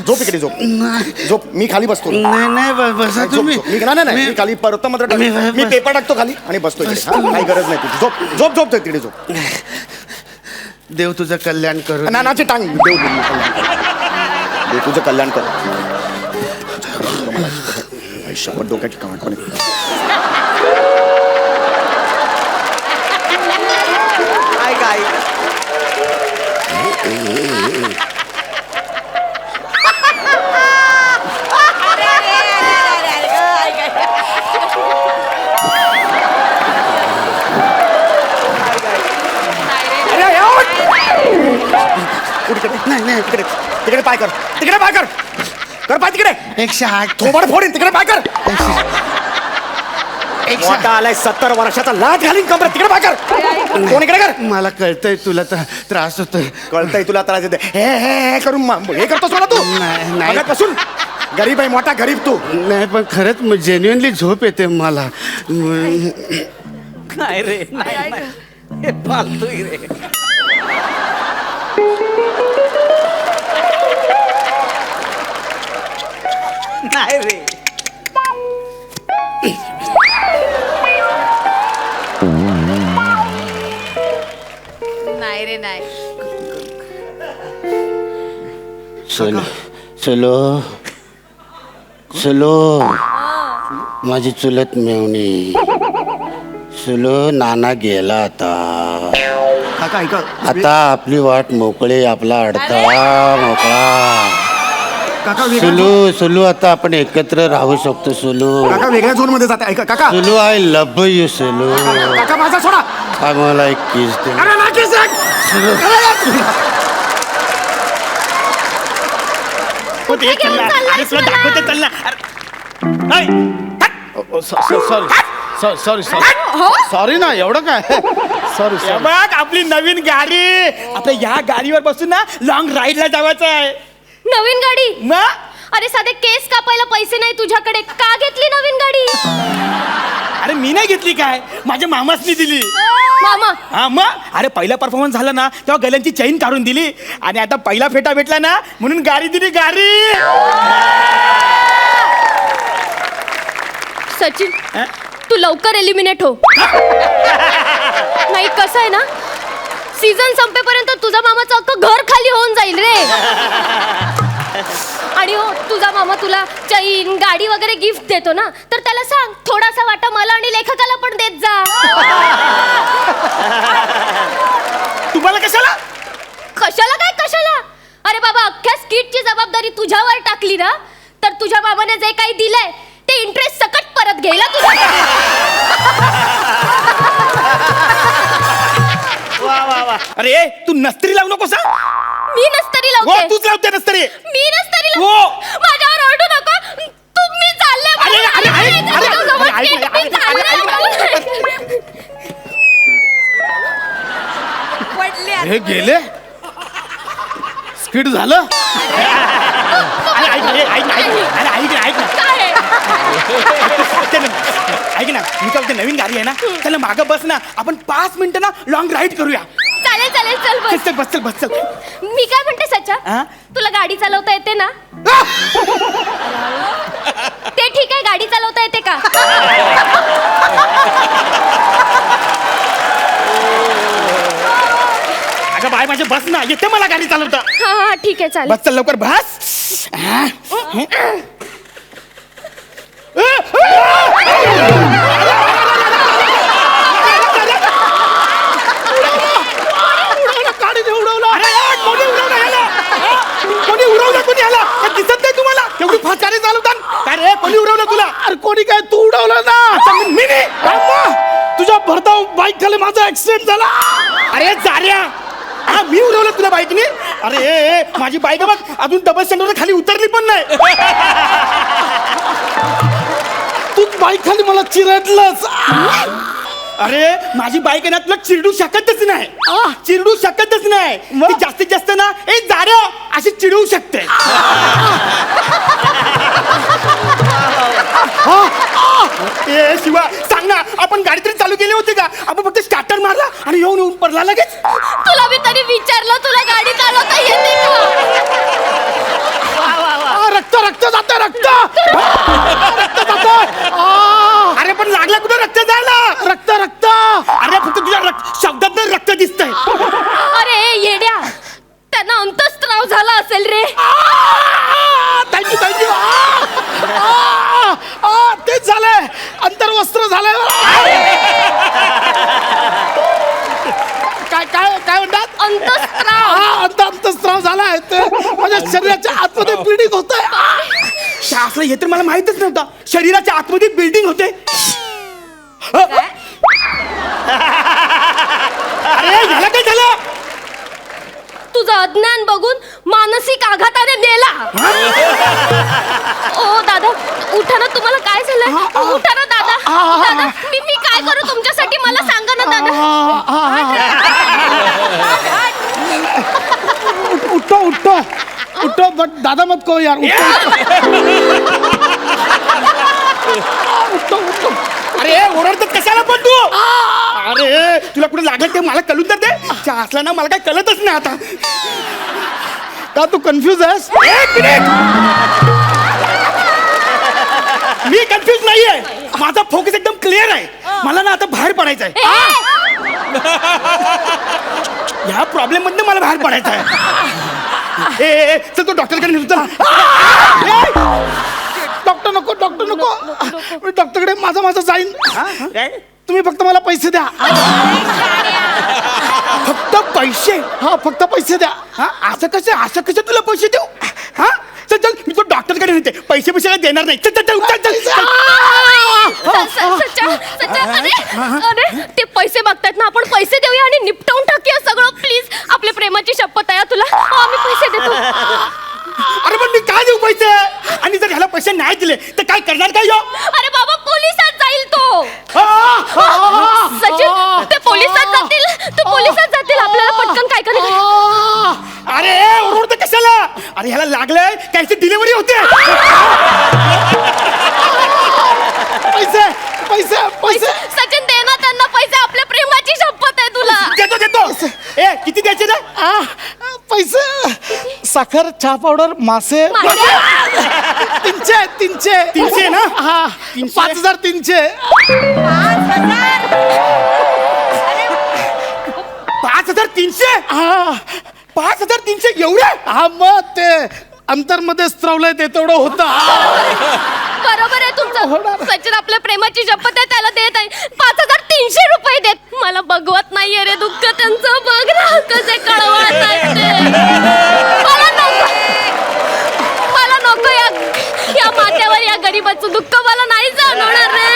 झोप इकडे झोप. झोप. मी खाली बसतो. नाही बसा तुम्ही. मी खाली परत मी पेपर टाकतो खाली आणि बसतो इकडे. काही गरज नाही तुझी. झोप झोप झोप तिकडे झोप. देव तुझं कल्याण करू. नानाची टांग. देव तुझं कल्याण कर. शपथ डोक्याची कामट पण काय नाही तिकडे तिकडे पाय कर. तिकडे पाय कर. कर पाय तिकडे. 108. थोबड फोडीन. तिकडे पाय कर. मोठा आलाय 70 वर्षाचा लाच घालीन कमरेत. तिकडे पाय कर. कोण इकडे कर. मला कळतंय तुला त्रास होतोय. कळतंय तुला त्रास येते. हे करून हे करतोस मला तू. नाही पासून गरीब आहे. मोठा गरीब तू. नाही पण खरंच जेन्युअनली झोप येते मला. नाही रे नाही हे फालतू रे. नाही रे नाही रे नाही. चलो माझी चुलत मेवणी. सुलो नाना गेला आता. काका ऐका. आता आपली वाट मोकळे. आपला अडथळा मोकळा. काका सुलू आता आपण एकत्र राहू शकतो. सुलू काका वेगळ्या झोन मध्ये जाते. ऐका काका. Sulu I love you Sulu. काका माझा सोडा. मला एक किस दे. ना किस सॉरी ना एवढं काय. सॉरी बघ आपली नवीन गाडी. आता या गाडीवर बसून ना लॉंग राईडला जायचं आहे. नवीन गाडी. मग अरे साधे केस कापायला पैसे नाही तुझ्याकडे. का घेतली नवीन गाडी. अरे मी नाही घेतली काय, माझ्या मामासनी दिली. मामा. हा मग अरे पहिला परफॉर्मन्स झाला ना तेव्हा गल्यांची चैन काढून दिली आणि आता पहिला फेटा भेटला ना म्हणून गाडी दिली. गाडी सचिन तू लवकर एलिमिनेट हो. नाही कसं आहे ना सीझन संपेपर्यंत तुझा मामाचं अख्खं घर खाली होऊन जाईल रे. आणि हो तुझा मामा तुला चैन गाडी वगैरे गिफ्ट देतो ना तर त्याला सांग थोडासा वाटा मला आणि लेखकाला पण देत जा. तुम्हाला कशाला कशाला अरे बाबा अख्ख्या स्किटची जबाबदारी तुझ्यावर टाकली ना तर तुझ्या मामाने जे काही दिलंय ते इंटरेस्ट सकट परत घ्यायला तुझ्या. अरे तू नस्तरी लावू नकोस. मी नस्तरी लावते. तूच लावते नस्तरी. मी नस्तरी लावते. माझ्यावर ओरडू नका. तुम्ही चालले. हे गेले. स्किट झालं. ऐक ना मी काय नवीन गाडी आहे ना त्याला मागं बस ना आपण 5 मिनिटं ना लॉंग राईड करूया. चालेल चल बस. मी काय म्हणते सच्चा तुला गाडी चालवता येते ना. ते ठीक आहे गाडी चालवता येते का. अगं बाय माझे बस ना येते मला गाडी चालवता. हा ठीक आहे चालेल. बस चल लवकर बस. कोणी आला दिसत नाही तुम्हाला एवढी फास्ट गाडी चालवतात. काय रे कोणी उडवलं तुला. अरे कोणी काय तू उडवलं ना. मी तुझ्या भरधाव बाईक खाली माझा ऍक्सिडेंट झाला. अरे जार्या हा मी उडवलं तुला बाईकने. अरे माझी बाईक बघ अजून डबल स्टँडवर खाली उतरली पण नाही. तूच बाईक खाली मला चिरडलंस. अरे माझी बाईक आहे ना तुला चिरडू शकतच नाही. ती जास्तीत जास्त ना ए जाड्या अशी चिडवू शकते. ए शिवा सांग ना आपण गाडी तरी चालू केली होती का. आपण फक्त स्टार्टर मारला आणि येऊन पडला लगेच. तुला मी तरी विचारलं तुला गाडी चालवता येते का. रक्त जात रक्त जात. अरे पण लागलं कुठं रक्त जायला. रक्त रक्त अरे फक्त तुझ्या शब्दात रक्त दिसतंय. अरे येड्या, त्यांना अंतस्त्राव झाला असेल रे. Thank you thank you. तेच झालंय, अंतर्वस्त्र झालंय. काय काय काय म्हणतात. अंतस्त्राव. अंतस्त्राव झालाय. ते माझ्या शरीराच्या आतमध्ये ब्लिडिंग होत आहे. असलं हे तर मला माहितच नव्हतं. शरीराच्या आतमध्ये बिल्डिंग होते. अरे झालं काय झालं. तुझं अज्ञान बघून मानसिक आघाताने मेला. ओ दादा उठा ना, तुम्हाला काय झालं. उठा ना दादा. दादा मी काय करू तुमच्यासाठी, मला सांगा ना दादा. उठो उठो उठो. बट दादा मत कहो यार. उठो उठो. अरे ओरडतात कशाला पण तू. अरे तुला कुठे लागलं ते मला कळून तर दे. असला ना मला काय कळतच नाही आता. का तू कन्फ्यूज आहेस. एक मिनिट. मी कन्फ्यूज नाहीये. माझा फोकस एकदम क्लिअर आहे. मला ना आता बाहेर पडायचं आहे. या प्रॉब्लेम मधनं मला बाहेर पडायचं आहे. ए चल तू डॉक्टरकडे नेतो. डॉक्टर नको डॉक्टर नको. मी डॉक्टरकडे माझा जाईन. तुम्ही फक्त मला पैसे द्या. फक्त पैसे. हा फक्त पैसे द्या. हा असं कसं तुला पैसे देऊ. हा चल चल मी तो डॉक्टरकडे नेते. पैसे काय देणार नाही. चल चल चल सच्चा अरे ते पैसे मागतायत ना, आपण पैसे देऊया आणि निपटवून टाकूया सगळं प्लीज. आपल्या प्रेमाची शपथ आहे तुला. आम्ही पैसे देतो. अरे पण मी काय देऊ पैसे. आणि जर ह्याला पैसे नाही दिले तर काय करणार काय यो. अरे बाबा पोलिसात जाईल तो. सचिन ते पोलिसात जातील. ते पोलिसात जातील. आपल्याला पटकन काय करायचं. अरे ओरडते कशाला. अरे ह्याला लागलंय कायची डिलिव्हरी होते. पैसे पैसे पैसे. सचिन दे ना त्यांना पैसे. आपल्या प्रेमाची शपथ आहे तुला. देतो देतो. ए किती द्यायचे ना. पैसे साखर चहा पावडर मासे. तीनशे तीनशे तीनशे ना. हा 5300. 5300. हा 5300 एवढे. हा मग ते अंतरमध्ये स्त्रवलंय ते तेवढं होतं. बरोबर आहे तुमचं. सचिन आपल्या प्रेमाची शपथ आहे त्याला देत आहे. 5300 रुपये देत. मला बघवत नाहीये रे दुःख त्यांचं. बघ ना कसे कळवळत आहेत ते. मला नको या माथ्यावर या गरीबाचं दुःख मला नाही जाणवणार रे.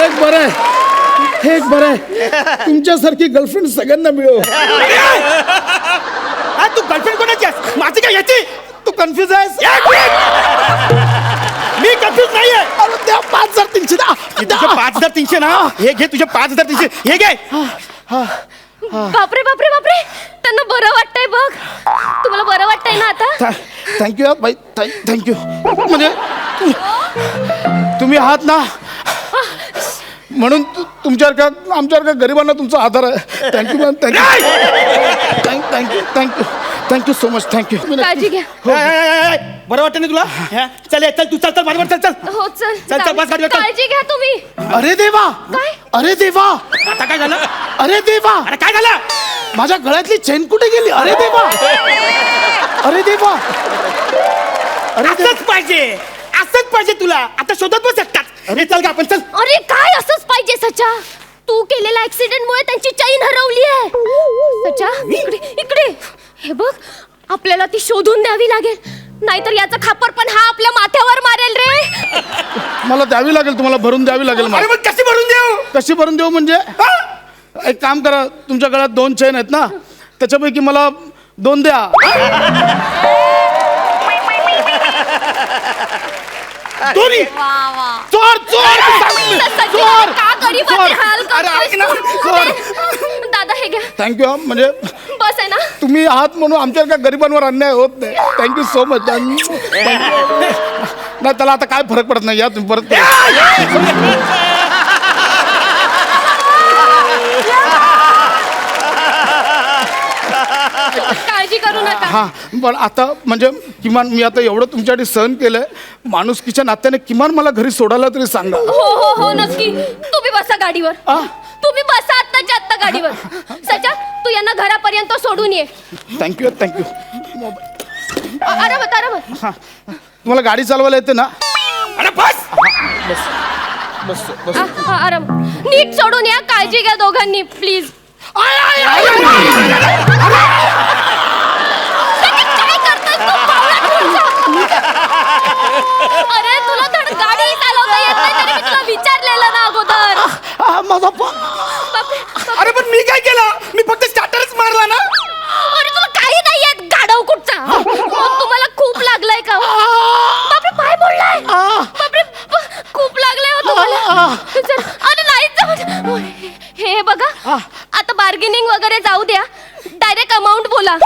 एक बरं आहे. एक बरं आहे. तुमच्यासारखी गर्लफ्रेंड सगळ्यांना मिळो. तू गर्लफ्रेंड कोणाची आहेस. माझी काय याची. तू कन्फ्युज आहेस. मी कन्फ्युज नाहीये. अरे त्या 5300 द्या. तुझे 5300 ना. हे घे तुझे 5300. हे घे. बापरे बापरे बापरे. त्यांना बरं वाटतंय बघ. तुम्हाला बरं वाटतंय ना आता. थँक्यू बाई. थँक्यू. म्हणजे तुम्ही आहात ना म्हणून तुमच्यासारख्या आमच्यासारख्या गरिबांना तुमचा आधार आहे. Thank you ma'am. Thank you thank you thank you so much. Thank you. काळजी घ्या. बरं वाटतं ना तुला. चल चल तू चल चल बरोबर चल चल. हो चल चल चल बस गाडीवर चल. काळजी घ्या तुम्ही. अरे देवा. काय. अरे देवा. आता काय झालं. अरे देवा. अरे काय झालं. माझ्या गळ्यातली चेन कुठे गेली. अरे देवा. अरे देवा. अरे असंच पाहिजे. असंच पाहिजे तुला. आता शोधत बस एकटाच. अरे चल का आपण चल. अरे काय असंच पाहिजे सचा. तू केलेल्या ऍक्सिडेंट मुळे त्यांची चैन हरवली आहे. सचा इकडे इकडे हे बघ. आपल्याला ती शोधून द्यावी लागेल. नाहीतर याचा खापर पण हा आपल्या माथ्यावर मारेल रे. मला द्यावी लागेल. तुम्हाला भरून द्यावी लागेल. अरे मग कशी भरून देऊ. कशी भरून देऊ म्हणजे एक काम करा. तुमच्या गळ्यात 2 चेन आहेत ना. त्याच्यापैकी मला 2 द्या. दोन्ही. चोर चोर चोर. का गरीबाचे हाल चोर. दादा हे घ्या. थँक्यू. म्हणजे बस आहे ना. तुम्ही आहात म्हणून आमच्यासारख्या गरिबांवर अन्याय होत नाही. Thank you so much. नाही त्याला आता काय फरक पडत नाही. या तुम्ही परत. काळजी काळजी करू नका. हा पण आता म्हणजे किमान मी आता एवढं तुमच्यासाठी सहन केलंय, माणुसकीच्या नात्याने किमान मला घरी सोडायला तरी सांगा. हो हो हो नक्की. तुम्ही बसा गाडीवर. तुम्ही बसा आत्ताच्या आत्ता गाडीवर. सचा तू यांना घरापर्यंत सोडून ये. Thank you thank you. आरामात आरामात. हा तुम्हाला गाडी चालवायला येते ना? अरे बस. बस बस. हा आराम. नीट सोडून या. काळजी घ्या दोघांनी प्लीज. काय करतोस तू बावळट मुलगा? अरे तुला धड गाडी चालवता येत नाही तरी मी तुला विचारलेलं ना अगोदर. माझा बापरे. अरे पण मी काय केलं? मी फक्त स्टार्टरच मारला ना. अरे तुला काही नाही येत गाढव कुठचा. तुम्हाला खूप लागलाय का? बापरे पाय मोडलाय. बापरे खूप लागलाय हो तुम्हाला. चल, अरे नाही जाऊ. हे बघा आता बार्गेनिंग वगैरे जाऊ द्या. डायरेक्ट अमाऊंट बोला.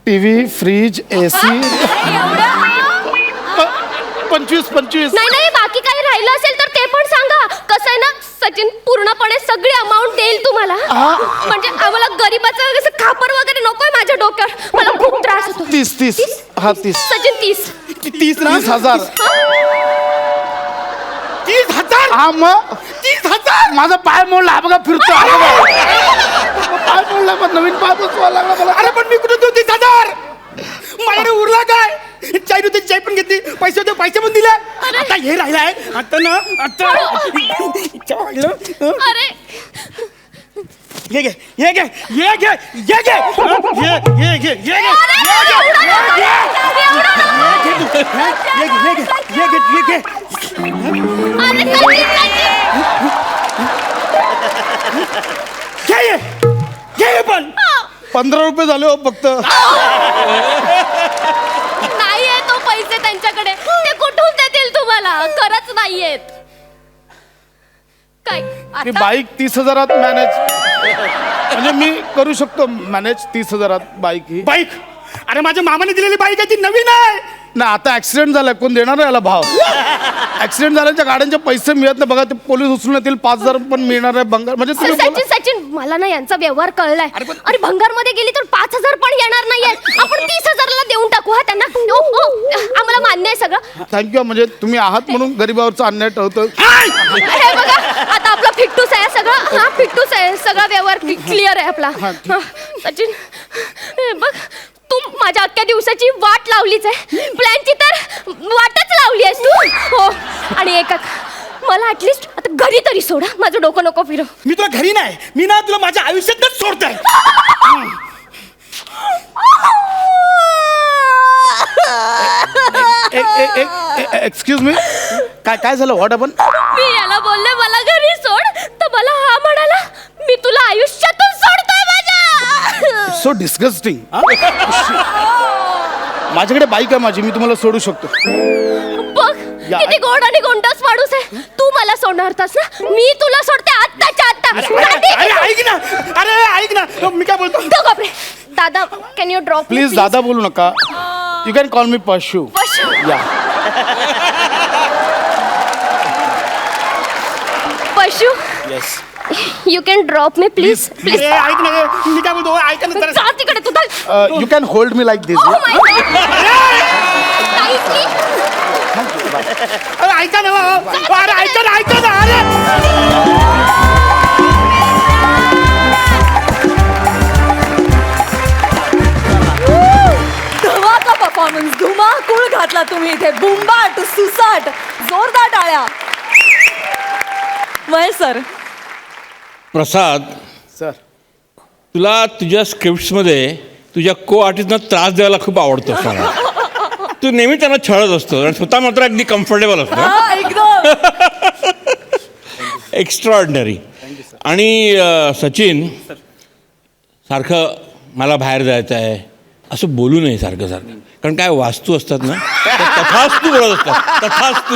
टीव्ही फ्रीज AC एवढं? 25. नाही नाही बाकी काही राहिलं असेल तर ते पण सांगा. कसं आहे ना सचिन पूर्णपणे सगळी अमाऊंट देईल तुम्हाला. म्हणजे आम्हाला गरीबाचं असं खापर वगैरे नकोय माझ्या डोक्यावर. मला खूप त्रास होतो. 30 हा 30. सचिन 30. 30,000. 30,000. हा मग 30,000. माझा पाय मोडला. हा बघा फिरतो. पाय मोडला पण नवीन पाय बसवायला लागला मला. अरे पण मी कुठे देऊ 30,000? माझ्याकडे उरला काय? चाय होती चाय पण घेतली. पैसे होते पैसे पण दिले. आता हे राहिलाय. आता ना आता अरे ये घे ये घे ये घे ये घे ये घे ये घे पण 15 रुपये झाले हो फक्त. नाहीये तो पैसे त्यांच्याकडे. ते कुठून देतील तुम्हाला? खरंच नाहीयेत. काय मी आता? बाईक 30,000 मॅनेज म्हणजे मी करू शकतो मॅनेज 30,000 बाईक ही. बाईक. अरे माझ्या मामाने दिलेली बाईक आहे ती नवीन आहे. ना आता ऍक्सिडेंट झालाय कोण देणार याला भाव? ऍक्सिडेंट झाल्याच्या गाड्यांचे पैसे मिळत नाही बघा. ते पोलीस उचलून येतील. 5,000 पण मिळणार आहे भंगार. म्हणजे तुम्ही बोला. सचिन सचिन मला ना यांचा व्यवहार कळलाय. अरे भंगार मध्ये गेली तर 5,000 पण येणार नाहीयेत. आपण 30,000ला देऊन टाकू हा त्यांना. आम्हाला मान्य आहे सगळं. थँक्यू. म्हणजे तुम्ही आहात म्हणून गरीबावरचा अन्याय टळतो. हे बघा आता आपला फिट्टूस आहे सगळं. हा फिट्टूस आहे सगळा व्यवहार क्लिअर आहे आपला. हा, सचिन हे बघ तू माझ्या अख्ख्या दिवसाची वाट लावलीच आहे. प्लॅनची तर वाटच लावली आहेस तू. हो आणि एक मला ऍटलिस्ट आता घरी तरी सोडा. माझं डोकं नको फिरव. मी तुला घरी नाही. मी ना तुला माझ्या आयुष्यातच सोडतोय. Excuse me. काय झालं? What happen? मी याला बोलले मला घरी सोड तर मला हा म्हणाला मी तुला आयुष्यातून सोडतोय माझ्या. So disgusting. माझ्याकडे बाईक आहे माझी. मी तुम्हाला सोडू शकतो. बघ किती गोड आणि गोंडस माणूस आहे. तू मला सोडणार होतास ना. मी तुला सोडते आत्ताच्या आत्ता. अरे ऐक ना. अरे ऐक ना. मी काय बोलतो. तो बापरे. दादा कॅन यू ड्रॉप प्लीज दादा बोलू नका. यू कॅन कॉल मी पशू. या पशू yes. You can drop me please please. अरे ऐक ना. मी काय बोलतो ऐक ना जरा. जा तिकडे तुझा. You can hold me like this. Oh my God. Nicely. अरे ऐका ना. अरे ऐका ना ऐका ना. अरे धमाका परफॉर्मन्स. धुमाकूळ घातला तुम्ही इथे. बुंबाट सुसाट जोरदार टाळ्या. महेश सर. प्रसाद सर. तुला तुझ्या स्क्रिप्ट्समध्ये तुझ्या को आर्टिस्टना त्रास द्यायला खूप आवडतो असताना तू नेहमी त्यांना छळत असतो आणि स्वतः मात्र अगदी कम्फर्टेबल असतो. हा एकदम. एक्स्ट्राऑर्डिनरी. आणि सचिन सारखं मला बाहेर जायचं आहे असं बोलू नये सारखं सारखं. कारण काय वास्तू असतात ना त्या तथास्तू बोलत असतात. तथास्तू.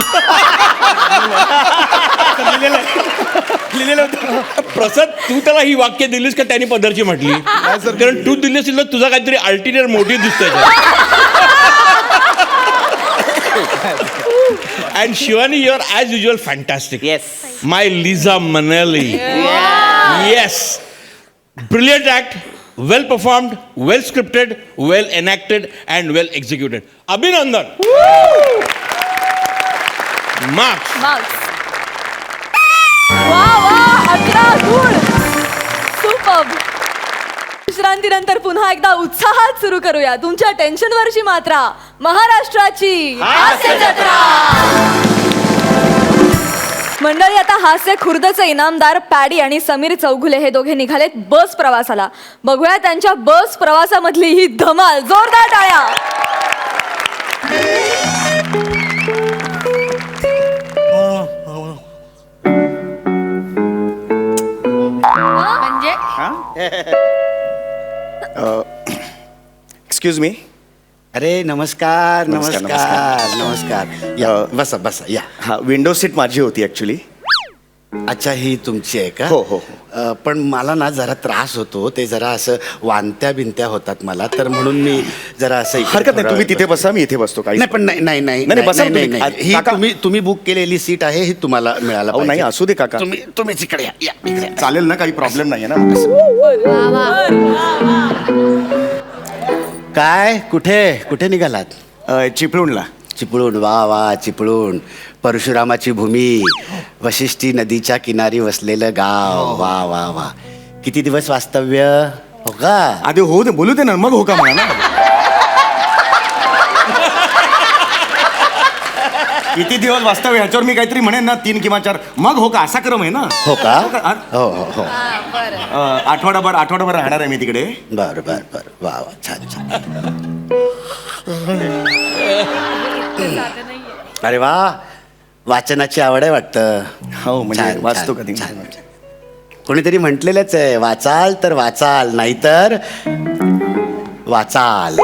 प्रसाद तू त्याला ही वाक्य दिलीस का त्यांनी पदरची म्हटली? कारण तू दिली असेल तर तुझा काहीतरी अल्टिरियर मोटिव्ह दिसतोय. And Shivani, you're as usual fantastic. Yes. My Lisa Manelli. Yes. Brilliant act, well performed, well scripted, well enacted, and well executed. Abhinandan. Marks. वा वा 11 गुण सुपर. विश्रांतीनंतर पुन्हा एकदा उत्साहात सुरू करूया तुमच्या टेन्शनवरची मात्रा, महाराष्ट्राची हास्य जत्रा. मंडळी, आता हास्य खुर्दचे इनामदार पॅडी आणि समीर चौगुले हे दोघे निघालेत बस प्रवासाला. बघूया त्यांच्या बस प्रवासामधली ही धमाल. जोरदार टाळ्या. म्हणजे एक्सक्यूज मी. अरे नमस्कार नमस्कार, नमस्कार नमस्कार या बसा बसा या. हा, विंडो सीट माझी होती ॲक्च्युली. अच्छा, ही तुमची आहे का? हो, हो, पण मला ना जरा त्रास होतो, ते जरा असं वांत्या बिंत्या होतात मला, तर म्हणून मी जरा असं इकडे हरकत नाही, थोडा- तुम्ही तिथे बसा, मी इथे बसतो. काही नाही पण नाही नाही नाही नाही, बसा नाही, तुम्ही. नाही, नाही. ही काका- तुम्ही बुक केलेली सीट आहे, ही तुम्हाला मिळायला अहो, नाही, पाहिजे. असू दे काका. तुम्हीच इकडे या, या इकडे. चालेल ना, काही प्रॉब्लेम नाही आहे ना. काय कुठे निघालात? चिपळूणला. चिपळूण. वा वा, चिपळूण परशुरामाची भूमी, वशिष्ठी नदीच्या किनारी वसलेलं गाव. वा वा वा. किती दिवस वास्तव्य? हो का? आधी हो दे, बोलू दे ना, मग हो का म्हणा ना. किती दिवस वास्तव्य ह्याच्यावर मी काहीतरी म्हणेन ना, 3 किंवा 4, मग हो का, असा क्रम आहे ना. हो का? हा? हो हो हो. आठवडाभर राहणार आहे मी तिकडे. बर बर बर. वा वा, छान छान. अरे वा, वाचनाची आवड आहे वाटतं. हो, म्हणजे छान, वाचतो छान, कधी. छान, छान. कोणीतरी म्हटलेलंच आहे, वाचाल तर वाचाल, नाहीतर वाचाल.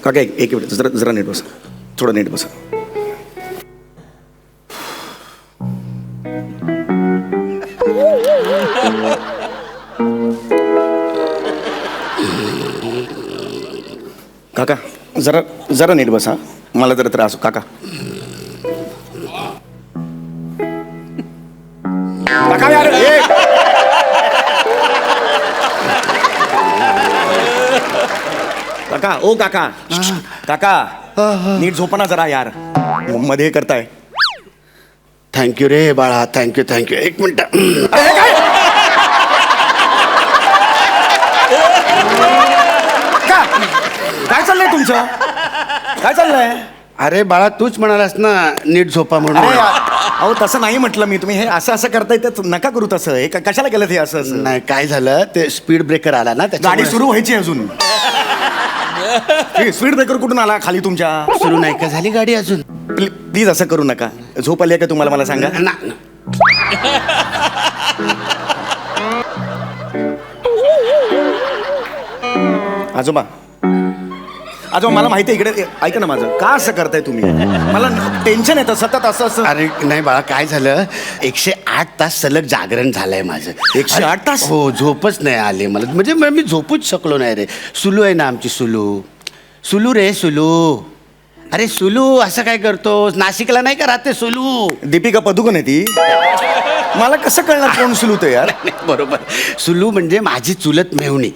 काका एक मिनिट, जरा नीट बसा, थोडं नीट बसा. काका जरा नीट बसा, मला जरा त्रास हो. काका यार, काका ओ काका काका नीट झोपा ना जरा यार, मध्ये करताय. थँक्यू रे बाळा, थँक्यू थँक्यू. एक मिनिट. काय चाललंय तुमचं? काय चाललंय? अरे बाळा, तूच म्हणालास ना नीट झोपा म्हणून. अरे अहो, तसं नाही म्हटलं मी. तुम्ही हे असं करताय तर नका करू तसं. हे कशाला केलं ते असं? नाही, काय झालं, ते स्पीड ब्रेकर आला ना, गाडी त्याच्यामुळे- सुरू व्हायची अजून. स्पीड ब्रेकर कुठून आला खाली तुमच्या? सुरू नाही का झाली गाडी अजून? प्लीज असं करू नका. झोप आली का तुम्हाला, मला सांगा. ना आजोबा मला माहिती आहे, इकडे ऐका ना माझं. का असं करताय तुम्ही? मला टेन्शन येतं सतत असं. अरे नाही बाळा, काय झालं, 108 तास सलग जागरण झालंय माझं. 108 तास? हो, झोपच नाही आले मला. म्हणजे मी झोपूच शकलो नाही रे. सुलू आहे ना आमची, सुलू रे, सुलू. अरे सुलू, असं काय करतो? नाशिकला नाही का राहते सुलू? दीपिका पदुकोण आहे ती. मला कसं कळणार कोण सुलू ते यार? बरोबर. सुलू म्हणजे माझी चुलत मेहुणी.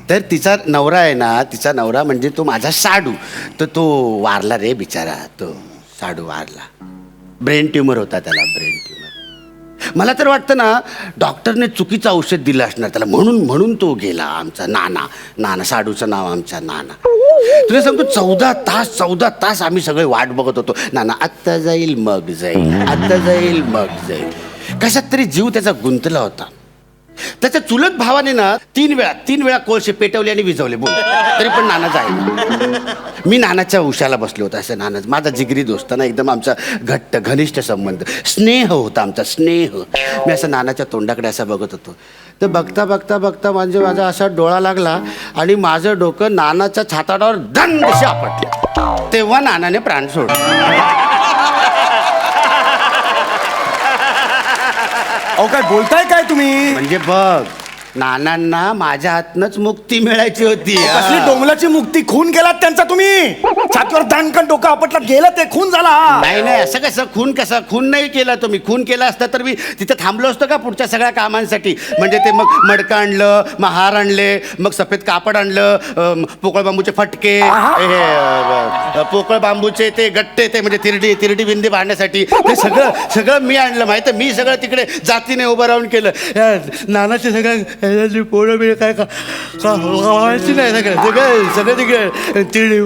तर तिचा नवरा आहे ना, तिचा नवरा म्हणजे तो माझा साडू. तर तो वारला रे बिचारा. तो साडू वारला. ब्रेन ट्युमर होता त्याला, ब्रेन ट्युमर. मला तर वाटतं ना, डॉक्टरने चुकीचं औषध दिलं असणार त्याला, म्हणून तो गेला. आमचा नाना, साडूचं नाव आमचा नाना. तुला सांगतो, 14 तास आम्ही सगळे वाट बघत होतो. नाना आत्ता जाईल मग जाईल, आत्ता जाईल मग जाईल. कशात तरी जीव त्याचा गुंतला होता. त्याच्या चुलत भावाने ना 3 वेळा कोळसे पेटवले आणि विझवले, बोल, तरी पण नाना जाईल. मी नानाच्या उशाला बसलो होतो. असं नाना माझा जिगरी दोस्त ना, एकदम आमचा घट्ट घनिष्ठ संबंध, स्नेह होता आमचा, स्नेह. मी असं नानाच्या तोंडाकडे असं बघत होतो. तर बघता माझा असा डोळा लागला आणि माझं डोकं नानाच्या छाताडावर दंडशी आपटलं. तेव्हा नानाने प्राण सोडला. अहो काय बोलताय काय तुम्ही? म्हणजे बघ, नानांना माझ्या हातनच मुक्ती मिळायची होती. कसली डोंगलाची मुक्ती? खून केलात त्यांचा तुम्ही. छातीवर दाणकन डोकं आपटलं, गेलं ते, खून झाला. नाही नाही, असं कसं खून नाही केला तुम्ही. खून केला असता तर मी तिथे थांबलो असतो का पुढच्या सगळ्या कामांसाठी? म्हणजे ते मग मडकं आणलं, मग हार आणले, मग सफेद कापड आणलं, पोकळ बांबूचे फटके, हे पोकळ बांबूचे ते गट्टे, ते म्हणजे तिरडी बिंदी बांधण्यासाठी ते सगळं मी आणलं. माहिती, मी सगळं तिकडे जातीने उभं राहून केलं. नानाचे सगळं पोळं बिळ काय खायची नाही, सगळं तिकडे तिळी.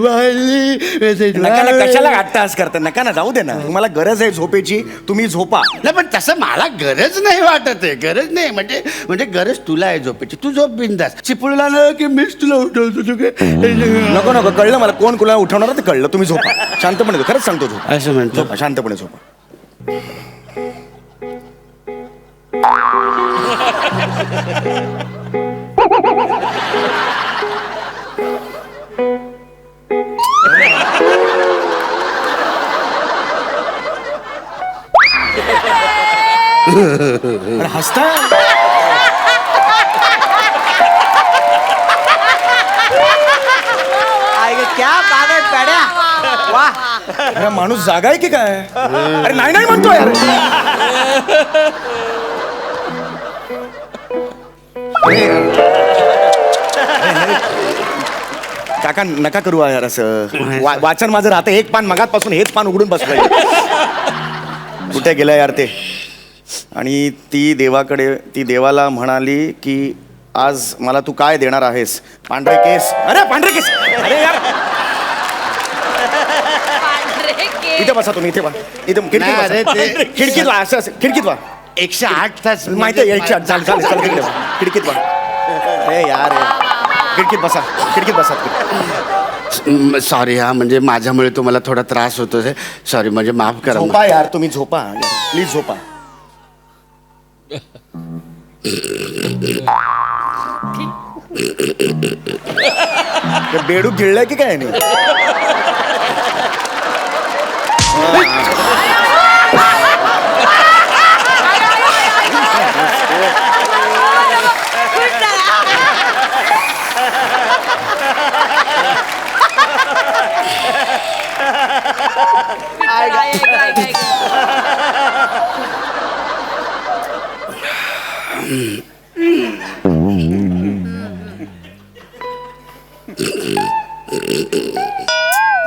नका ना, कशाला अट्टहास करता? नका ना, जाऊ दे ना. तुम्हाला गरज आहे झोपेची, तुम्ही झोपा. नाही पण तसं मला गरज नाही वाटत आहे. गरज नाही म्हणजे गरज तुला आहे झोपेची. तू झोप बिंदास. चिपळूला ना की मीच तुला उठवतो. नको नको, कळलं मला कोण कुणाला उठवणार ते कळलं. तुम्ही झोपा शांतपणे. खरंच सांगतो, झोपा. असं म्हणतो. झोपा शांतपणे, झोपा. अरे हसता. क्या बात आहे पॅड्या. वा. अरे माणूस जागा आहे की काय? अरे नाही नाही म्हणतोय. काका नका करू यार असं. वाचन माझं राहतं. एक पान मगातपासून हेच पान उघडून बसलंय. कुठे गेलं यार ते? आणि ती देवाला म्हणाली की आज मला तू काय देणार आहेस? पांढरे केस. अरे पांढरे केस. अरे यार इथे बसा तुम्ही. इथे इथे नाही, अरे ते- खिडकीत वा. असं खिडकीत वा. 108 तास माहिती आहे 108. चालेल चालेल चालेल. तिकडे वा. खिडकीत वा. अरे यार खिडकीत बसा. खिडकीत बसा. सॉरी हा, म्हणजे माझ्यामुळे तुम्हाला थोडा त्रास होतो. सॉरी, म्हणजे माफ करा. झोपा यार तुम्ही, झोपा प्लीज, झोपा. बेडूक गिळलाय की काय नाही?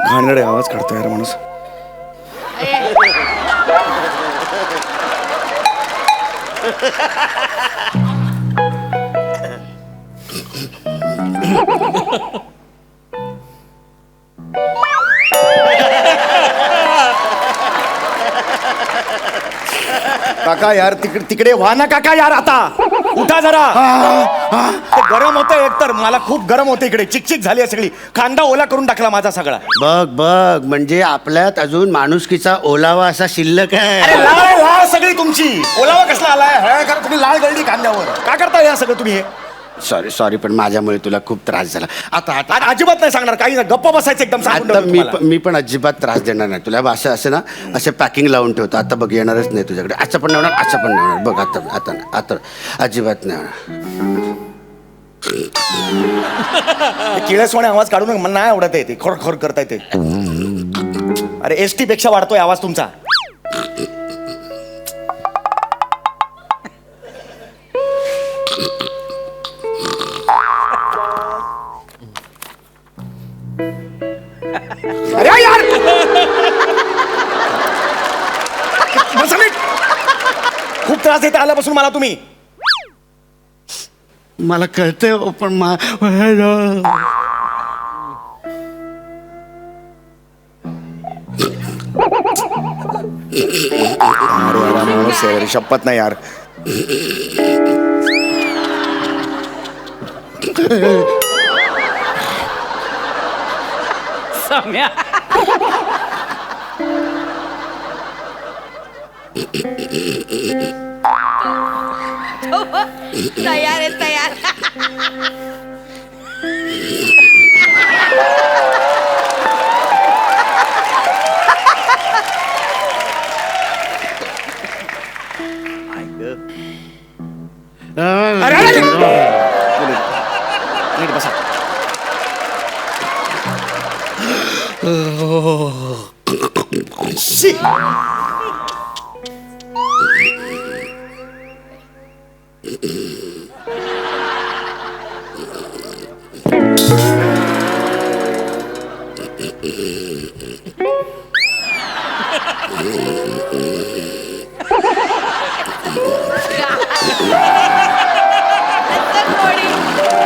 घाणेरडे आवाज काढतो यार माणूस. काका यार तिकडे व्हा ना काका यार. आता उठा जरा. ते गरम होतं एकतर. मला खूप गरम होतं इकडे. चिकचिक झाली आहे सगळी. कांदा ओला करून टाकला माझा सगळा. बघ म्हणजे आपल्यात अजून माणुसकीचा ओलावा असा शिल्लक अरे आहे. लाळ सगळी तुमची. ओलावा कसला आलाय? कारण तुम्ही लाळ गळली कांद्यावर. का करता या सगळं तुम्ही हे? सॉरी पण माझ्यामुळे तुला खूप त्रास झाला. आता अजिबात नाही सांगणार काही. गप्प बसायचं एकदम. सांगून आता ठेवतो तुम्हाला. मी पण अजिबात त्रास देणार नाही तुला. असं ना, असे पॅकिंग लावून ठेवतो. आता बघ, येणारच नाही तुझ्याकडे. असं पण नाही होणार, असं पण नाही होणार. बघ आता अजिबात नाही होणार. किळसवाणे आवाज काढू नका. मला नाही आवडत आहे ते. खोर करता येते. अरे एसटी पेक्षा वाढतोय आवाज तुमचा. अरे यार बसा नीट. खूप त्रास देता आल्यापासून मला तुम्ही. मला कळतंय पण अरे माणूस आहे रे, शपथ नाही यार. सम्या. तयार आहे तयार. अरे, अरे, नीट बसा. शी.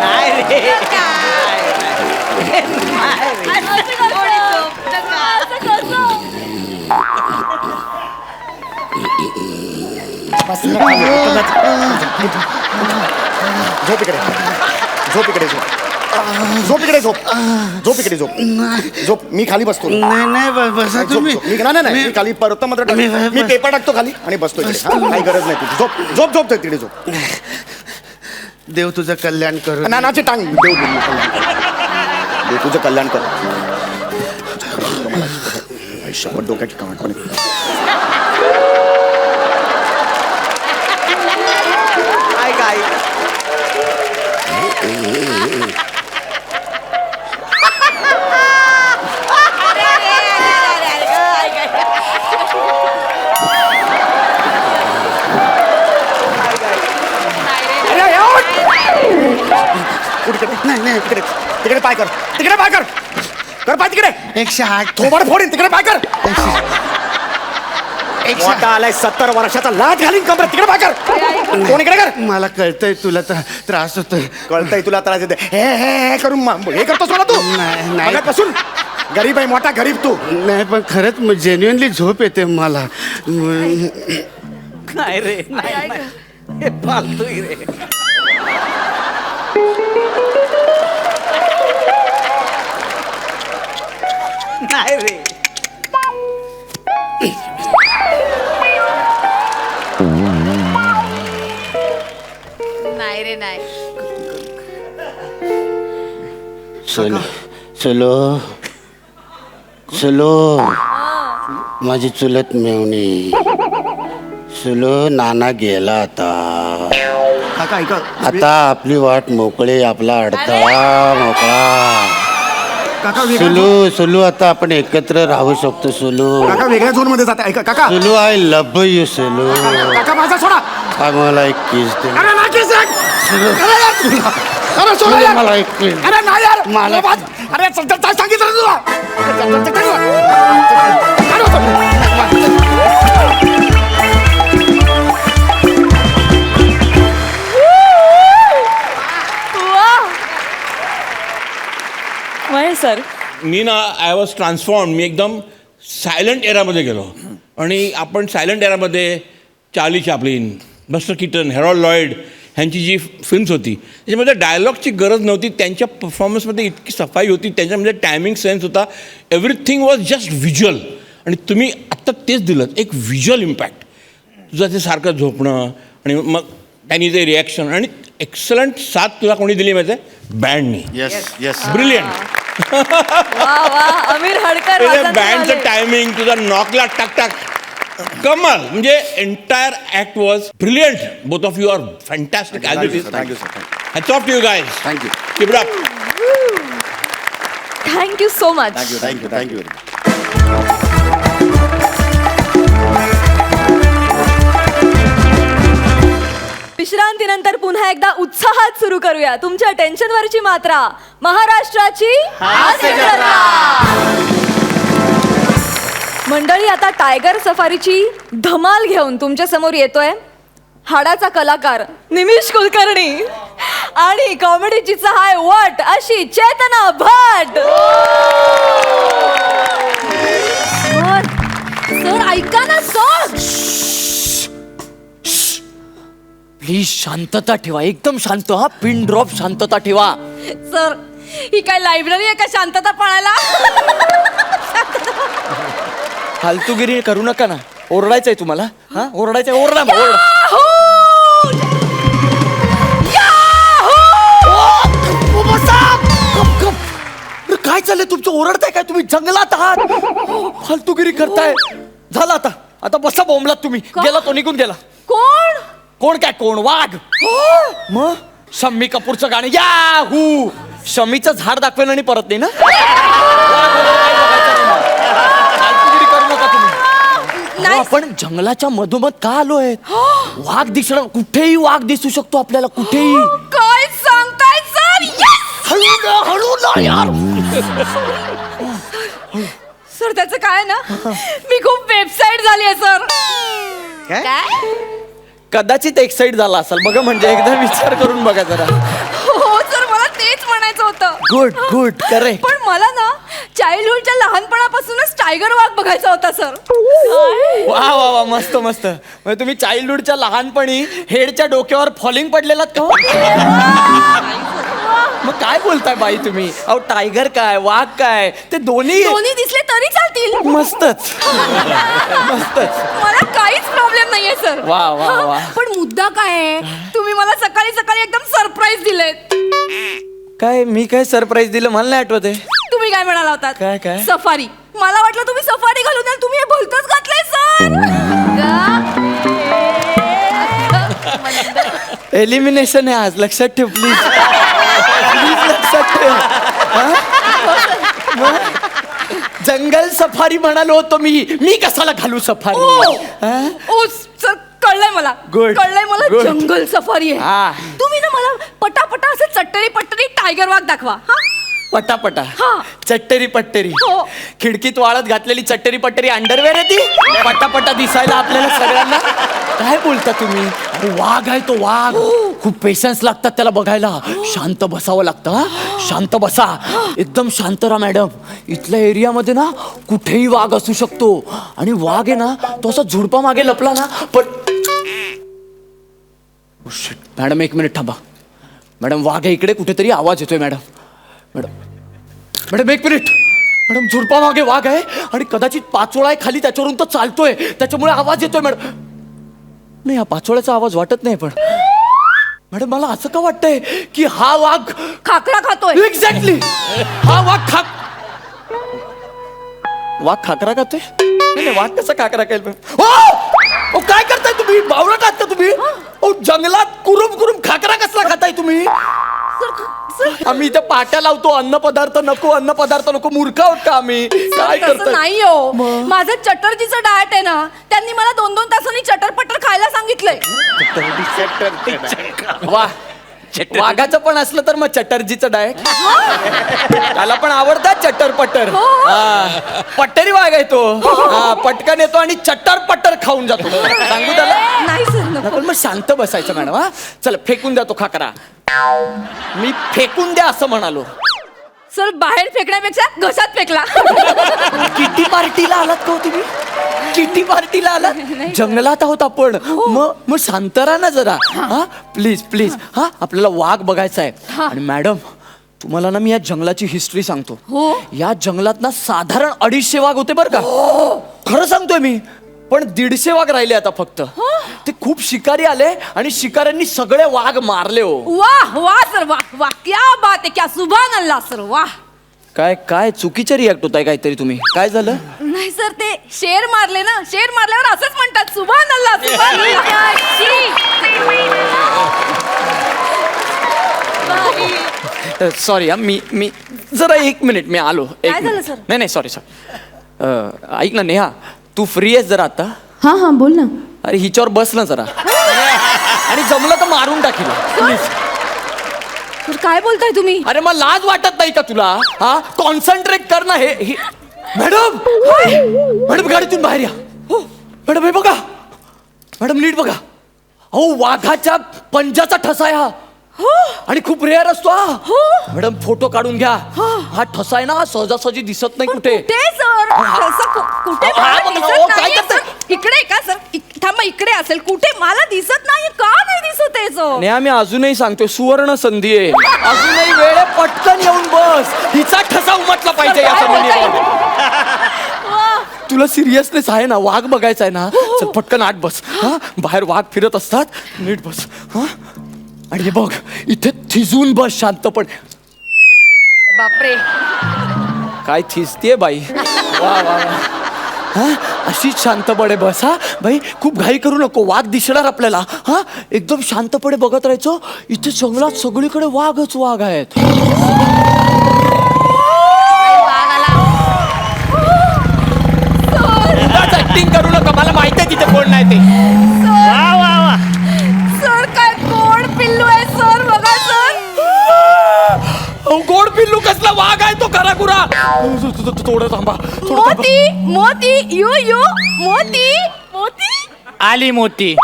नाही रे झोप इकडे. झोप इकडे. झोप इकडे. झोप इकडे. झोप. मी खाली बसतो. नाही नाही बसा झोप, तुम्ही झोप. मी खाली परत मात्र मी पेपर टाकतो खाली आणि बसतो इकडे. हा? काही गरज नाही तुझी. झोप तिकडे. झोप. देव तुझं कल्याण करू. नानाची टांग. देव तुझं कल्याण कर. शपथ डोक्याची कामं पण काय नाही तिकडे पाय कर. तिकडे पाय कर. कर पाय तिकडे. 108 थोबाड फोडीन. तिकडे पाय कर. मोठा आलाय 70 वर्षाचा लाट घालीन कमर. तिकडे पाय कर. कोण इकडे कर. मला कळतंय तुला त्रास होतोय. कळतंय तुला त्रास येते. हे करून हे करतोस मला तू. नाही. बसून गरीब आहे. मोठा गरीब तू. नाही पण खरंच जेन्युअनली झोप येते मला. नाही रे नाही हे फालतू रे नाही रे नाही रे नाही. चलो माझी चुलत मेवणी. सुलो नाना गेला आता. काका ऐका. आता आपली वाट मोकळी. आपला अडथळा मोकळा. काका वेगळ्या सुलू आता आपण एकत्र राहू शकतो. सुलू काका वेगळ्या झोन मध्ये जाते. ऐका काका. Sulu I love you Sulu. काका माझा सोडा. मला एक किस दे. अरे ना किस एक. अरे यार. अरे सोडा यार. मला एक kiss. अरे नाही यार. मला- अरे सांगितलं ना तुला. महेश सर मी ना आय वॉज ट्रान्सफॉर्म. मी एकदम सायलंट एरामध्ये गेलो आणि आपण सायलंट एरामध्ये Charlie Chaplin, Buster Keaton, Harold Lloyd ह्यांची जी फिल्म्स होती त्याच्यामध्ये डायलॉगची गरज नव्हती. त्यांच्या परफॉर्मन्समध्ये इतकी सफाई होती. त्यांच्यामध्ये टायमिंग सेन्स होता. Everything was just visual. आणि तुम्ही आत्ता तेच दिलं. एक व्हिज्युअल इम्पॅक्ट. तुझं ते सारखं झोपणं आणि मग त्यांनी ते रिॲक्शन आणि एक्सलंट साथ तुला कोणी दिली माहिती आहे? बँडनी. Yes brilliant. वा वा अमीर हडकर वाजत बँडचं झाले. टायमिंग तुझा नॉकला टाक टाक कमाल. म्हणजे entire act was brilliant. Both of you are fantastic as it is. Thank you sir. Hats off to you guys. Thank you keep it up. Thank you so much. Thank you. विश्रांतीनंतर पुन्हा एकदा उत्साहात सुरू करूया तुमच्या टेन्शनवरची मात्रा. महाराष्ट्राची हास्य जत्रा. मंडळी आता टायगर सफारीची धमाल घेऊन तुमच्या समोर येतोय हाडाचा कलाकार निमिष कुलकर्णी आणि कॉमेडीची सहाय वट अशी चेतना भट. सर ऐका ना सर. प्लीज शांतता ठेवा. एकदम शांत. हा पिन ड्रॉप शांतता ठेवा. सर ही काय लायब्ररी आहे का शांतता पाळायला? फालतूगिरी करू नका ना. ओरडायचंय तुम्हाला. हा ओरडायचंय. ओरडा मग, ओरडा. काय चाललंय तुमचं? ओरडताय काय तुम्ही? जंगलात आहात. फालतूगिरी करताय. झालं आता. आता बसा बोंबलात तुम्ही. गेला तो निघून गेला. कोण? कोण काय कोण वाघ मग शम्मी कपूरचं गाणं याहू शमीचं झाड दाखवेल आणि परत नाही ना वाघ वगैरे काही बघायचं नाही मला. फालतूगिरी करू नका तुम्ही. अहो, आपण जंगलाच्या मधोमध का आलोय वाघ दिसणं कुठेही वाघ दिसू शकतो आपल्याला कुठेही काय सांगताय सर हळू ना हळू ना यार सर त्याचं काय ना मी खूप वेबसाईट झाली आहे सर काय? कदाचित एक्साइट झाला असेल बघा म्हणजे एकदा विचार करून बघा जरा हो सर मला तेच म्हणायचं होतं गुड गुड करेक्ट पण मला ना चाइल्डहुडच्या लहानपणापासूनच टायगर वाघ बघायचा होता सर वा वा वा मस्त मस्त म्हणजे तुम्ही चाइल्डहुडच्या लहानपणी हेडच्या डोक्यावर फॉलिंग पडलेलात का हो? मग काय बोलताय बाई तुम्ही अहो टायगर काय वाघ काय ते दोन्ही दोन्ही दिसले तरी चालतील मस्तच मस्तच मला काहीच प्रॉब्लेम नाहीये सर वा, वा, वा. पण मुद्दा काय आहे तुम्ही मला सकाळी सकाळी एकदम सरप्राईज दिलेत काय मी काय सरप्राईज दिलं मला नाही आठवत आहे तुम्ही काय म्हणाला होतात काय, काय? सफारी मला वाटलं तुम्ही सफारी घालून याल, तुम्ही हे भलतच घातलंय सर एलिमिनेशन आहे आज लक्षात ठेव प्लीज प्लीज लक्षात ठेव हा? मग? जंगल सफारी म्हणालो होतो मी कशाला घालू सफारी हा? ओ सर कळलंय मला Good. कळलंय मला Good. जंगल सफारी हा. आहे तुम्ही ना मला पटापटा असं चट्टरी पट्टरी टायगर वाघ दाखवा हा पटापटा हा. चट्टेरी पट्टेरी हो. खिडकीत वाळत घातलेली चट्टेरी पट्टेरी अंडरवेअर आहे ती पटापटा दिसायला आपल्याला सगळ्यांना काय बोलता तुम्ही अरे वाघ आहे तो वाघ खूप पेशन्स लागतात त्याला बघायला शांत बसावं लागतं हा? शांत बसा एकदम शांत राहा मॅडम इथल्या एरियामध्ये ना कुठेही वाघ असू शकतो आणि वाघ आहे ना तो असा झुडपा मागे लपला ना पण मॅडम एक मिनिट थांबा मॅडम वाघ आहे इकडे कुठेतरी आवाज येतोय मॅडम मॅडम मॅडम एक मिनिट मॅडम झुडपा मागे वाघ आहे आणि कदाचित पाचोळा आहे खाली त्याच्यावरून तो चालतोय त्याच्यामुळे आवाज येतोय मॅडम नाही हा पाचोळ्याचा आवाज वाटत नाही पण मॅडम मला असं का वाटतंय की हा वाघ खाकरा खातोय एक्झॅक्टली हा वाघ वाघ खाकरा खातोय नाही वाघ कसा खाकरा खायला ओ काय करताय तुम्ही बावळट आहात का तुम्ही ओ जंगलात कुरुम कुरुम खाकरा कसला खाताय तुम्ही आम्ही इथे पाट्या लावतो अन्न पदार्थ नको मूर्ख आहोत का आम्ही काय तसं करतोय नाही हो माझं चटर्जीचं डाएट आहे ना त्यांनी मला 2-2 तासांनी चटरपटर खायला सांगितलंय वा वाघाचं पण असलं तर मग चटर्जीचं डाएट त्याला पण आवडतात चट्टर पट्टर पट्टरी वाघ आहे तो पटकन येतो आणि चट्टर पट्टर खाऊन जातो सांगू त्याला नाही सर पण मग शांत बसायचं मॅडम हा चला फेकून द्या तो खाकरा मी फेकून द्या असं म्हणालो सर बाहेर फेकण्यापेक्षा घशात फेकला किटी पार्टीला आलात का हो तुम्ही किटी पार्टीला आलात जंगलात आहोत आपण मग शांत राहा ना जरा हा प्लीज प्लीज हा आपल्याला वाघ बघायचा आहे आणि मॅडम तुम्हाला ना मी या जंगलाची हिस्ट्री सांगतो या जंगलात ना साधारण 250 वाघ होते बरं का खरं सांगतोय मी पण 150 वाघ राहिले आता फक्त ते खूप शिकारी आले आणि शिकाऱ्यांनी सगळे वाघ मारले हो वाह वाह सर वाह वाह क्या बात आहे क्या सुभान अल्लाह सर वाह काय काय चुकीचं रिॲक्ट होताय काहीतरी तुम्ही काय झालं नाही सर ते शेर मारले ना शेर मारल्यावर असंच म्हणतात सुभान अल्लाह सुभान अल्लाह सॉरी मी जरा 1 मिनिट मी आलो काय झालं, सर? नाही सॉरी ऐक ना नेहा तू फ्री आहेस जरा आता हाँ हाँ बोल ना अरे हिच्यावर बस ना जरा आणि जमलं तर मारून टाकील प्लीज सर काय बोलताय तुम्ही अरे मग लाज वाटत नाही का तुला हा कॉन्सन्ट्रेट कर ना हे मॅडम मॅडम गाडीतून बाहेर या मॅडम हे बघा मॅडम नीट बघा अहो वाघाच्या पंजाचा ठसा आहे हा आणि खूप रेअर असतो हा मॅडम फोटो काढून घ्या हा ठसा आहे ना सहजासहजी दिसत नाही कुठे कुठे सर कुठे हा, मला बघ ना, दिसत काय नाहीये, करताय? सर. इकडे का सर थांबा इकडे असेल कुठे मला दिसत नाही का नाही दिसत आहे सर नाही आम्ही अजूनही सांगतोय सुवर्ण संधी आहे अजूनही वेळ आहे, पटकन येऊन बस हिचा ठसा उमटला पाहिजे या जमिनीवर. तुला सिरियसनेस आहे ना वाघ बघायचा आहे ना चल पटकन आत बस हा बाहेर वाघ फिरत असतात नीट बस हा आणि हे बघ इथे थिजून बस शांतपण बापरे काय थिजतीये बाई वा वा वा हा अशीच शांतपणे बस हा भाई, खूप घाई करू नको, वाघ दिसणार आपल्याला. हा एकदम शांतपणे बघत राहायचं. इथे जंगलात सगळीकडे वाघच वाघ आहेत. ऍक्टिंग करू नका, मला माहिती आहे तिथे कोण नाही ते. सर काय गोड पिल्लू आहे सर, बघा सर. गोड पिल्लू कसला, वाघ आहे तो खरा खुरा. थोडं थांबा, थोडं थांबा. मोती मोती यू यू मोती मोती. आली मोती.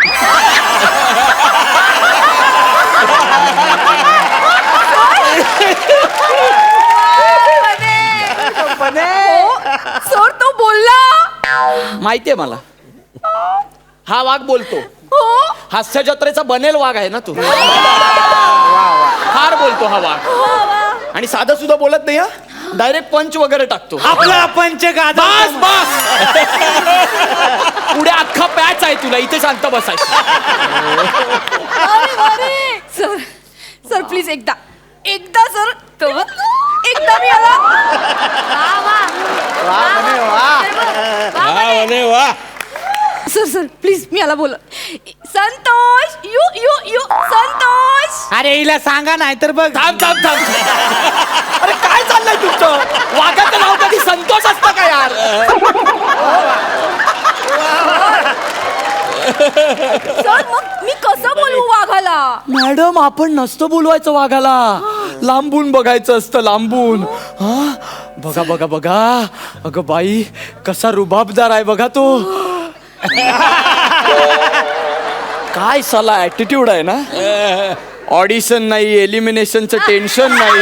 सर तो बोलला. माहितीये मला, हा वाघ बोलतो. हो हास्य जत्रेचा बनेल वाघ आहे ना तू. फार बोलतो हा वाघ, आणि साधं सुद्धा बोलत नाही हा, डायरेक्ट पंच वगैरे टाकतो. आपला पंच बस बस. पुढे अख्खा पॅच आहे तुला, इथे शांत बसायचं. सर सर प्लीज एकदा एकदा सर, एकदा मी आला. वा. सर सर प्लीज मी आला बोल. Santosh you you you Santosh. अरे हिला सांगा नाही तर बघ. थांब थांब थांब. अरे काय चाललंय तुमचं? वाघाचं नाव कधी संतोष असतं का यार? सर मग मी कसं बोलू वाघाला? मॅडम आपण नसतं बोलवायचं वाघाला, लांबून बघायचं असतं, लांबून. हा बघा बघा बघा, अगं बाई कसा रुबाबदार आहे बघा तो. काय साला ऍटिट्यूड आहे ना. ऑडिशन नाही, एलिमिनेशनचं टेन्शन नाही.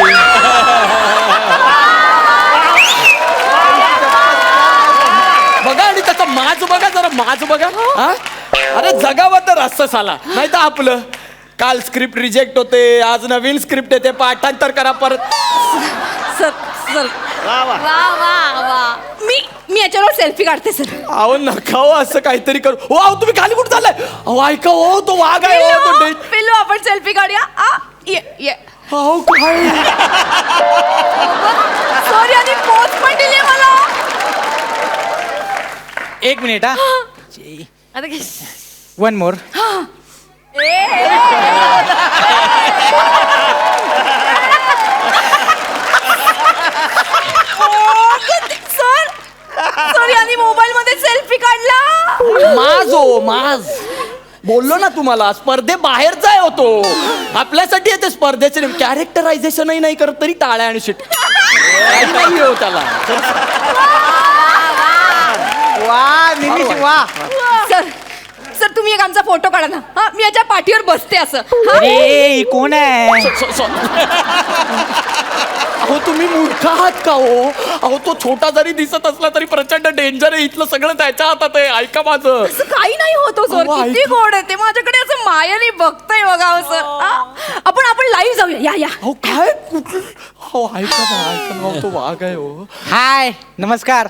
बघा आणि त्याचा माज बघा, जरा माज बघा. हा अरे जगावं तर असं साला, नाही तर आपलं काल स्क्रिप्ट रिजेक्ट होते, आज नवीन स्क्रिप्ट येते, पाठांतर करा परत. सर सर वा वा वा. मी याच्यावर सेल्फी काढते सर. अहो नका हो असं काहीतरी करू. हो अहो तुम्ही खाली कुठं चाललाय? अहो ऐका हो, तो वाघ आहे हो, तो डेंज. पिल्लू आपण सेल्फी काढूया. ये ये. अहो काय सर यांनी पोच पण दिली मला. एक मिनिट हा. आता काय? One more. सर सर यांनी मोबाईल मध्ये सेल्फी काढला. माज हो माज. बोललो ना तुम्हाला, स्पर्धे बाहेरचा आहे होतो, आपल्यासाठी येते स्पर्धेचे. कॅरेक्टरायझेशनही नाही करत तरी टाळ्या आणि शिट नाही हो त्याला. सर सर तुम्ही एक आमचा फोटो काढा ना. हा मी याच्या पाठीवर बसते असं. हा? अरे कोण आहे? अहो तुम्ही मूर्ख आहात का हो? अहो तो छोटा जरी दिसत असला तरी प्रचंड डेंजर आहे. इथलं सगळं त्याच्या हातात आहे. ऐका माझं. असं काही नाही होतो सर. अहो, किती गोड आहे ते. माझ्याकडे असं मायाने बघतंय बघा सर. आपण लाईव्ह जाऊया. या या. अहो काय कुठलं? हो ऐका ना, तो वाघ आहे हो. हाय नमस्कार.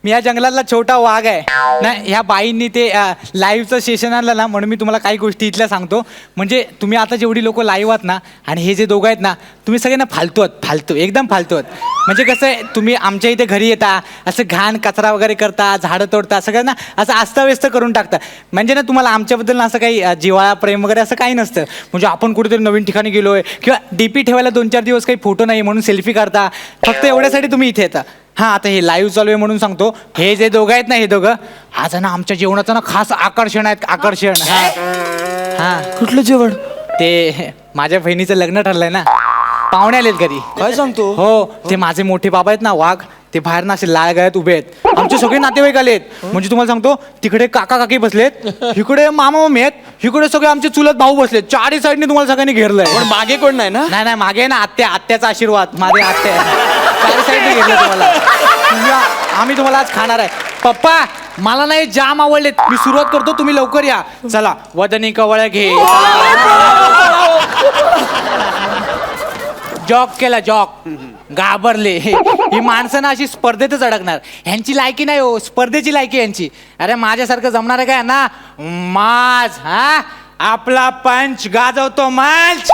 मी या जंगलातला छोटा वाघ आहे ना. ह्या बाईंनी ते लाईव्हचं सेशन आणलं ना, म्हणून मी तुम्हाला काही गोष्टी इथल्या सांगतो. म्हणजे तुम्ही आता जेवढी लोक लाईव्ह आहात ना, आणि हे जे दोघं आहेत ना, तुम्ही सगळे ना फालतू आहात, फालतू एकदम फालतू आहात. म्हणजे कसं आहे, तुम्ही आमच्या इथे घरी येता, असं घाण कचरा वगैरे करता, झाडं तोडता, सगळं ना असं अस्ताव्यस्त करून टाकता. म्हणजे ना तुम्हाला आमच्याबद्दल ना असं काही जिव्हाळा प्रेम वगैरे असं काही नसतं. म्हणजे आपण कुठेतरी नवीन ठिकाणी गेलोय किंवा डीपी ठेवायला 2-4 दिवस काही फोटो नाही म्हणून सेल्फी काढता, फक्त एवढ्यासाठी तुम्ही इथे येता. हां आता हे लाईव्ह चालू आहे म्हणून सांगतो, हे जे दोघं आहेत ना, हे दोघं आज ना आमच्या जेवणाचं ना खास आकर्षण आहेत, आकर्षण. हां कुठलं जेवण? ते माझ्या बहिणीचं लग्न ठरलंय ना, पाहुणे आलेत घरी. काय सांगतो? हो ते माझे मोठे बाबा आहेत ना वाघ, ते बाहेर ना असे लाल गळ्यात उभे आहेत. आमचे सगळे नातेवाईक आलेत. म्हणजे तुम्हाला सांगतो, तिकडे काका काकी बसलेत, इकडे मामा मामी आहेत, इकडे सगळे आमचे चुलत भाऊ बसलेत. चारही साईडने तुम्हाला सगळ्यांनी घेरलंय. पण मागे कोण नाही ना? नाही मागे ना आत्याचा आशीर्वाद, माझे आत्या चारी साईडने घेरलं तुम्हाला. आम्ही तुम्हाला आज खाणार आहे. पप्पा मला नाही जाम आवडलेत, मी सुरुवात करतो, तुम्ही लवकर या. चला वदनी कवळ्या घे. जॉक केला जॉक, घाबरले. ही माणसं ना अशी स्पर्धेतच अडकणार. ह्यांची लायकी नाही हो, स्पर्धेची लायकी यांची. अरे माझ्यासारखं जमणार आहे काय ना. माज हा आपला पंच गाजवतो मंच.